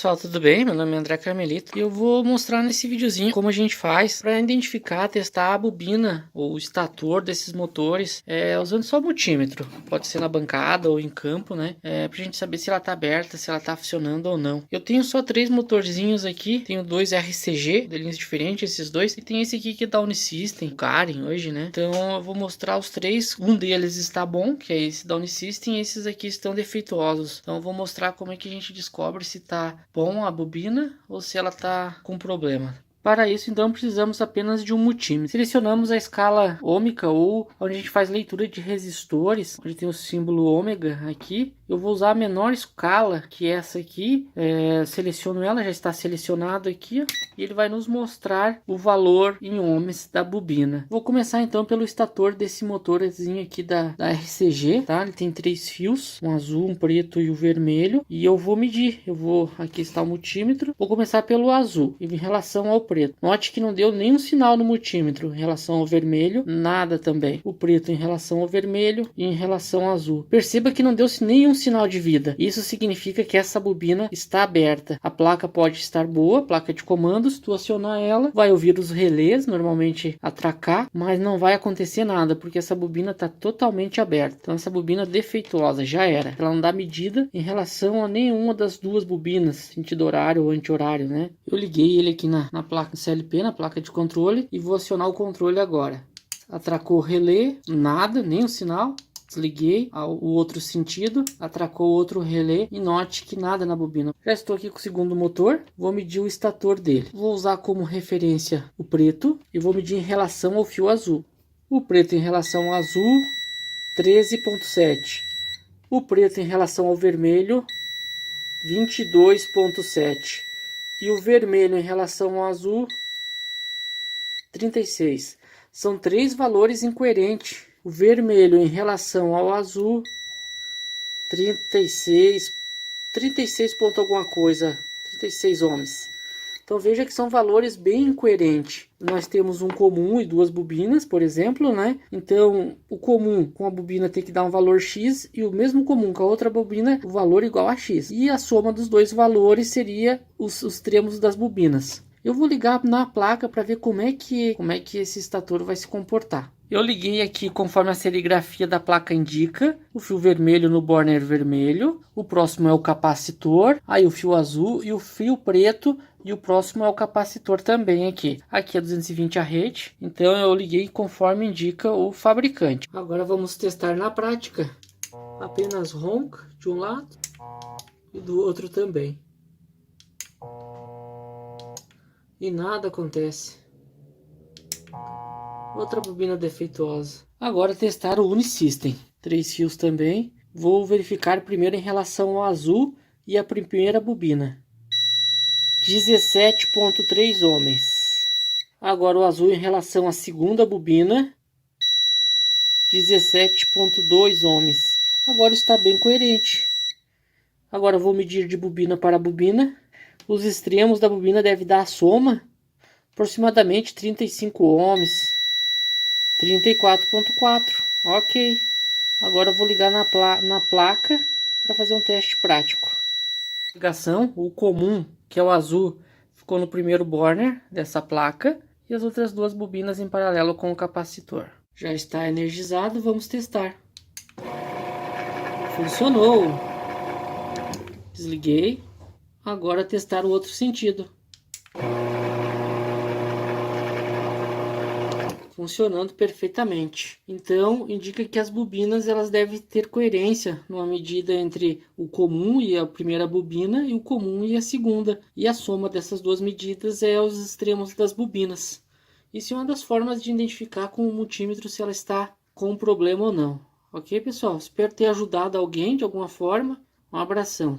Pessoal, tudo bem? Meu nome é André Carmelito e eu vou mostrar nesse videozinho como a gente faz para identificar, testar a bobina ou o estator desses motores usando só o multímetro. Pode ser na bancada ou em campo, né? Pra gente saber se ela tá aberta, se ela tá funcionando ou não. Eu tenho só 3 motorzinhos aqui, tenho 2 RCG, modelinhos diferentes esses dois, e tem esse aqui que é da Unisystem, Karen hoje, né? Então eu vou mostrar os 3, um deles está bom, que é esse da Unisystem, e esses aqui estão defeituosos. Então eu vou mostrar como é que a gente descobre se tá bom a bobina ou se ela está com problema. Para isso, então, precisamos apenas de um multímetro. Selecionamos a escala ômica, ou onde a gente faz leitura de resistores, onde tem o símbolo ômega aqui. Eu vou usar a menor escala, que é essa aqui. Seleciono ela, já está selecionado aqui, ó, e ele vai nos mostrar o valor em ohms da bobina. Vou começar então pelo estator desse motorzinho aqui da RCG, tá? Ele tem 3 fios, um azul, um preto e o vermelho, e eu vou medir. Aqui está o multímetro, vou começar pelo azul, em relação ao preto. Note que não deu nenhum sinal no multímetro em relação ao vermelho, nada também. O preto em relação ao vermelho e em relação ao azul. Perceba que não deu nenhum sinal de vida. Isso significa que essa bobina está aberta. A placa pode estar boa, placa de comandos, tu acionar ela, vai ouvir os relés, normalmente atracar, mas não vai acontecer nada, porque essa bobina está totalmente aberta. Então essa bobina defeituosa, já era. Ela não dá medida em relação a nenhuma das duas bobinas, sentido horário ou anti-horário, né? Eu liguei ele aqui na placa CLP, na placa de controle, e vou acionar o controle agora. Atracou o relé, nada, nenhum sinal. Desliguei o outro sentido, atracou o outro relé e note que nada na bobina. Já estou aqui com o segundo motor, vou medir o estator dele. Vou usar como referência o preto e vou medir em relação ao fio azul. O preto em relação ao azul, 13,7. O preto em relação ao vermelho, 22,7. E o vermelho em relação ao azul, 36. São 3 valores incoerentes. O vermelho em relação ao azul, 36 ponto alguma coisa, 36 ohms. Então veja que são valores bem incoerentes. Nós temos um comum e 2 bobinas, por exemplo, né? Então o comum com a bobina tem que dar um valor X e o mesmo comum com a outra bobina o valor igual a X. E a soma dos dois valores seria os termos das bobinas. Eu vou ligar na placa para ver como é que esse estator vai se comportar. Eu liguei aqui conforme a serigrafia da placa indica, o fio vermelho no burner vermelho, o próximo é o capacitor, aí o fio azul e o fio preto, e o próximo é o capacitor também aqui. Aqui é 220 a rede, então eu liguei conforme indica o fabricante. Agora vamos testar na prática. Apenas ronca de um lado e do outro também. E nada acontece. Outra bobina defeituosa. Agora testar o Unisystem. 3 fios também. Vou verificar primeiro em relação ao azul e a primeira bobina. 17,3 ohms. Agora o azul em relação à segunda bobina. 17,2 ohms. Agora está bem coerente. Agora vou medir de bobina para bobina. Os extremos da bobina devem dar a soma. Aproximadamente 35 ohms. 34,4. Ok. Agora eu vou ligar na placa para fazer um teste prático. Ligação, o comum, que é o azul, ficou no primeiro burner dessa placa e as outras 2 bobinas em paralelo com o capacitor. Já está energizado, vamos testar. Funcionou. Desliguei. Agora testar o outro sentido. Funcionando perfeitamente. Então indica que as bobinas elas devem ter coerência numa medida entre o comum e a primeira bobina e o comum e a segunda, e a soma dessas 2 medidas é os extremos das bobinas. Isso é uma das formas de identificar com o multímetro se ela está com problema ou não. Ok, pessoal? Espero ter ajudado alguém de alguma forma. Um abração.